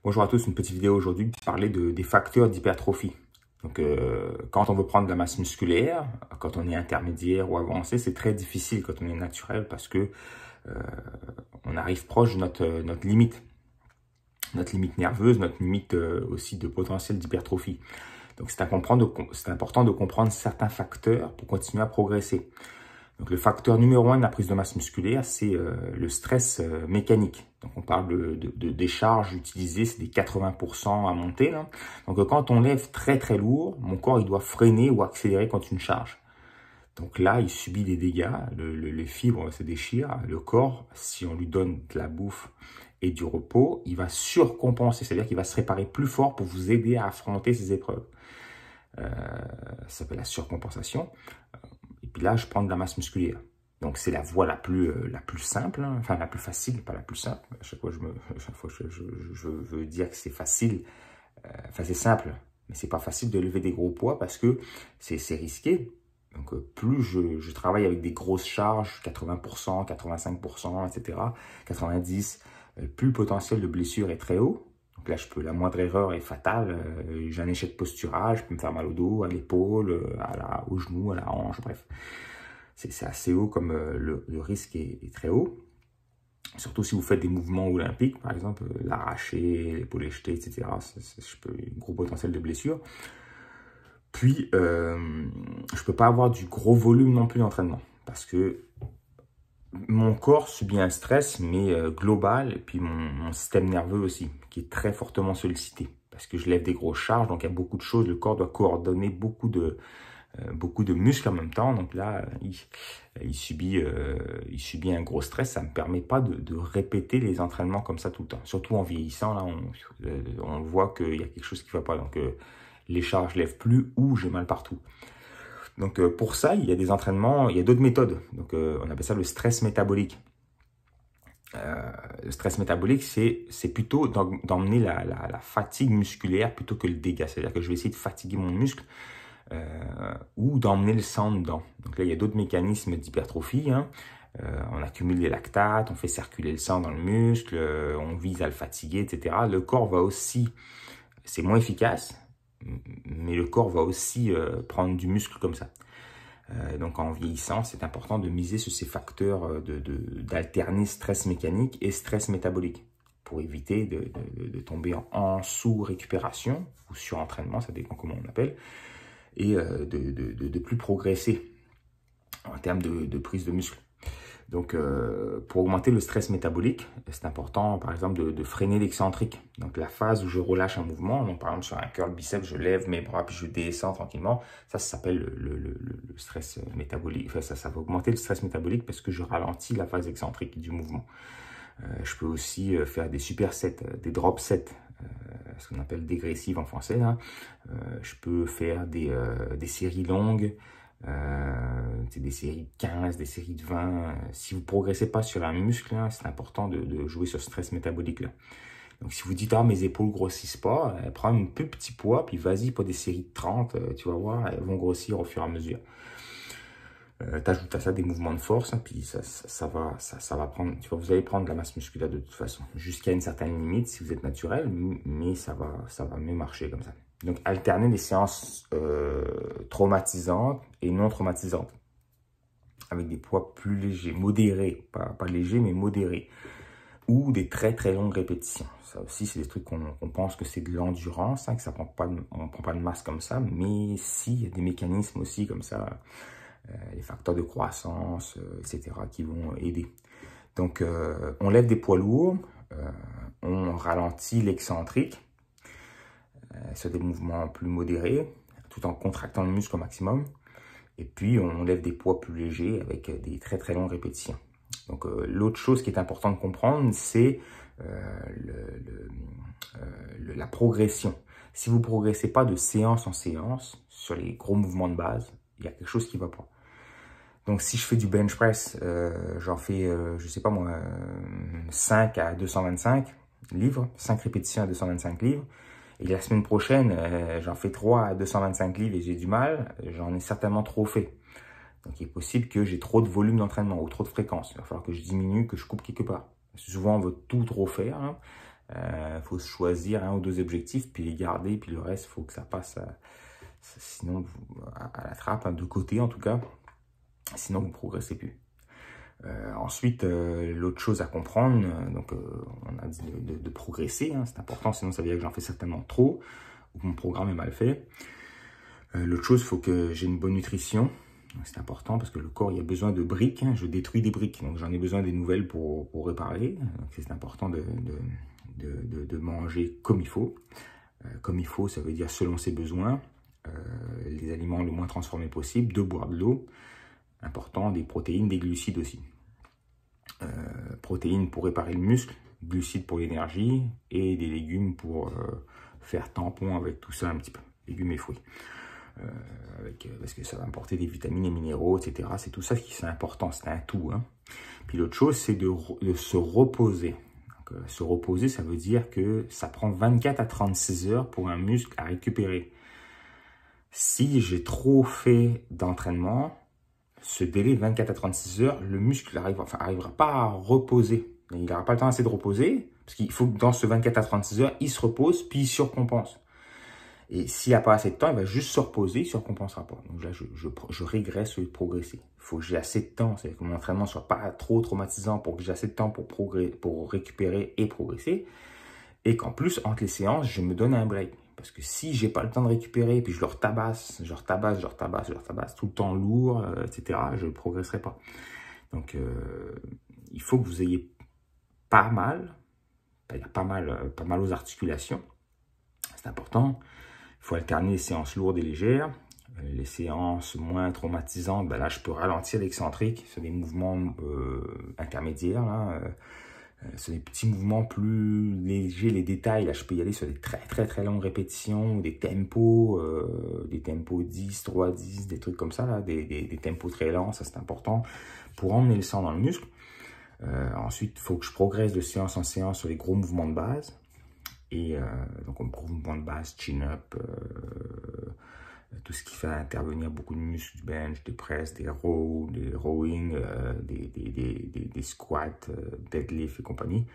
Bonjour à tous, une petite vidéo aujourd'hui pour parler des facteurs d'hypertrophie. Donc, quand on veut prendre de la masse musculaire, quand on est intermédiaire ou avancé, c'est très difficile quand on est naturel parce que on arrive proche de notre limite nerveuse, notre limite aussi de potentiel d'hypertrophie. Donc, c'est important de comprendre certains facteurs pour continuer à progresser. Donc, le facteur numéro 1 de la prise de masse musculaire, c'est le stress mécanique. Donc, on parle des charges utilisées, c'est des 80% à monter, là. Donc, quand on lève très très lourd, mon corps il doit freiner ou accélérer contre une charge. Donc là, il subit des dégâts, les fibres se déchirent, le corps, si on lui donne de la bouffe et du repos, il va surcompenser, c'est-à-dire qu'il va se réparer plus fort pour vous aider à affronter ces épreuves. Ça s'appelle la surcompensation. Et puis là, je prends de la masse musculaire. Donc, c'est la voie la plus simple, hein, enfin la plus facile, pas la plus simple. À chaque fois, je veux dire que c'est facile. Enfin, c'est simple, mais c'est pas facile de lever des gros poids parce que c'est risqué. Donc, plus je travaille avec des grosses charges, 80%, 85%, etc., 90%, plus le potentiel de blessure est très haut. Donc là, la moindre erreur est fatale. J'ai un échec postural, je peux me faire mal au dos, à l'épaule, au genou, à la hanche, bref. C'est assez haut comme le risque est très haut. Surtout si vous faites des mouvements olympiques, par exemple, l'arraché, l'épaule jetée, etc. Un gros potentiel de blessure. Puis, je ne peux pas avoir du gros volume non plus d'entraînement parce que mon corps subit un stress, mais global, et puis mon système nerveux aussi, qui est très fortement sollicité. Parce que je lève des grosses charges, donc il y a beaucoup de choses. Le corps doit coordonner beaucoup de muscles en même temps. Donc là, il subit un gros stress. Ça ne me permet pas de répéter les entraînements comme ça tout le temps. Surtout en vieillissant, là, on voit qu'il y a quelque chose qui ne va pas. Donc, les charges ne lèvent plus ou j'ai mal partout. Donc, pour ça, il y a des entraînements, il y a d'autres méthodes. Donc, on appelle ça le stress métabolique. Le stress métabolique, c'est plutôt d'emmener la fatigue musculaire plutôt que le dégât. C'est-à-dire que je vais essayer de fatiguer mon muscle ou d'emmener le sang dedans. Donc là, il y a d'autres mécanismes d'hypertrophie. Hein. On accumule des lactates, on fait circuler le sang dans le muscle, on vise à le fatiguer, etc. Le corps va aussi, c'est moins efficace, mais le corps va aussi prendre du muscle comme ça. Donc en vieillissant, c'est important de miser sur ces facteurs d'alterner stress mécanique et stress métabolique pour éviter de tomber en sous-récupération ou surentraînement, ça dépend comment on appelle, et de plus progresser en termes de prise de muscle. Donc, pour augmenter le stress métabolique, c'est important, par exemple, de freiner l'excentrique. Donc, la phase où je relâche un mouvement, donc par exemple sur un curl biceps, je lève mes bras puis je descends tranquillement. Ça s'appelle le stress métabolique. Enfin, ça va augmenter le stress métabolique parce que je ralentis la phase excentrique du mouvement. Je peux aussi faire des supersets, des drop sets, ce qu'on appelle dégressive en français. Là. Je peux faire des séries longues. Des séries de 15, des séries de 20. Si vous ne progressez pas sur un muscle, hein, c'est important de jouer sur ce stress métabolique là. Donc si vous dites « Ah, mes épaules ne grossissent pas », prends un peu petit poids, puis vas-y pour des séries de 30, tu vas voir, elles vont grossir au fur et à mesure. Tu ajoutes à ça des mouvements de force, hein, puis ça va prendre, vous allez prendre de la masse musculaire de toute façon, jusqu'à une certaine limite si vous êtes naturel, mais ça va mieux marcher comme ça. Donc, alterner des séances traumatisantes et non traumatisantes, avec des poids plus légers, modérés, pas légers, mais modérés, ou des très très longues répétitions. Ça aussi, c'est des trucs qu'on pense que c'est de l'endurance, hein, que on prend pas de masse comme ça, mais si, il y a des mécanismes aussi comme ça, les facteurs de croissance, etc., qui vont aider. Donc, on lève des poids lourds, on ralentit l'excentrique, sur des mouvements plus modérés, tout en contractant le muscle au maximum. Et puis, on lève des poids plus légers avec des très très longues répétitions. Donc, l'autre chose qui est important de comprendre, c'est la progression. Si vous ne progressez pas de séance en séance sur les gros mouvements de base, il y a quelque chose qui ne va pas. Donc, si je fais du bench press, j'en fais, je sais pas moi, 5 à 225 livres, 5 répétitions à 225 livres. Et la semaine prochaine, j'en fais 3 à 225 livres et j'ai du mal, j'en ai certainement trop fait. Donc, il est possible que j'ai trop de volume d'entraînement ou trop de fréquence. Il va falloir que je diminue, que je coupe quelque part. Souvent, on veut tout trop faire. Hein. faut choisir 1 ou 2 objectifs, puis les garder, puis le reste, il faut que ça passe, sinon à la trappe, de côté en tout cas, sinon vous ne progressez plus. Ensuite, l'autre chose à comprendre, on a dit de progresser, c'est important, sinon ça veut dire que j'en fais certainement trop, ou que mon programme est mal fait. L'autre chose, il faut que j'ai une bonne nutrition. C'est important parce que le corps, il a besoin de briques. Je détruis des briques, donc j'en ai besoin des nouvelles pour réparer. C'est important de manger comme il faut. Comme il faut, ça veut dire selon ses besoins. Les aliments le moins transformés possible, de boire de l'eau. Important, des protéines, des glucides aussi. Protéines pour réparer le muscle, glucides pour l'énergie et des légumes pour faire tampon avec tout ça un petit peu. Légumes et fruits. Parce que ça va apporter des vitamines et minéraux, etc. C'est tout ça qui est important, c'est un tout. Puis l'autre chose, c'est de se reposer. Donc, se reposer, ça veut dire que ça prend 24 à 36 heures pour un muscle à récupérer. Si j'ai trop fait d'entraînement, ce délai de 24 à 36 heures, le muscle arrivera pas à reposer. Il n'aura pas le temps assez de reposer, parce qu'il faut que dans ce 24 à 36 heures, il se repose, puis il surcompense. Et s'il n'y a pas assez de temps, il va juste se reposer, il ne se recompensera pas. Donc là, je régresse au lieu de progresser. Il faut que j'ai assez de temps, c'est-à-dire que mon entraînement ne soit pas trop traumatisant pour que j'ai assez de temps pour récupérer et progresser. Et qu'en plus, entre les séances, je me donne un break. Parce que si je n'ai pas le temps de récupérer, puis je le retabasse, tout le temps lourd, etc., je ne progresserai pas. Donc, il faut que vous ayez pas mal aux articulations. C'est important. Il faut alterner les séances lourdes et légères. Les séances moins traumatisantes, là, je peux ralentir l'excentrique sur des mouvements intermédiaires. Sur des petits mouvements plus légers, les détails, là, je peux y aller sur des très longues répétitions, des tempos 10, 3, 10, des trucs comme ça, là, des tempos très lents, ça c'est important, pour emmener le sang dans le muscle. Ensuite, il faut que je progresse de séance en séance sur les gros mouvements de base. Et donc, on gros mouvements de base, chin-up, tout ce qui fait intervenir beaucoup de muscles, du bench, des presses, des rows, des rowing, des squats, deadlift et compagnie.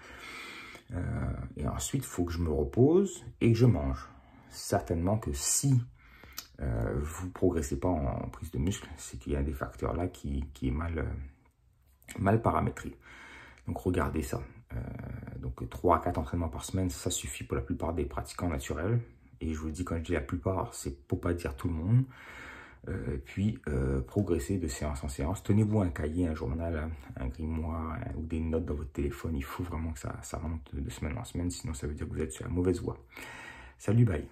Et ensuite, il faut que je me repose et que je mange. Certainement que si vous ne progressez pas en prise de muscle, c'est qu'il y a des facteurs là qui est mal paramétré. Donc, regardez ça. Donc 3 à 4 entraînements par semaine, ça suffit pour la plupart des pratiquants naturels. Et je vous le dis, quand je dis la plupart, c'est pour pas dire tout le monde. Puis progressez de séance en séance. Tenez-vous un cahier, un journal, un grimoire ou des notes dans votre téléphone. Il faut vraiment que ça monte de semaine en semaine, sinon ça veut dire que vous êtes sur la mauvaise voie. Salut, bye.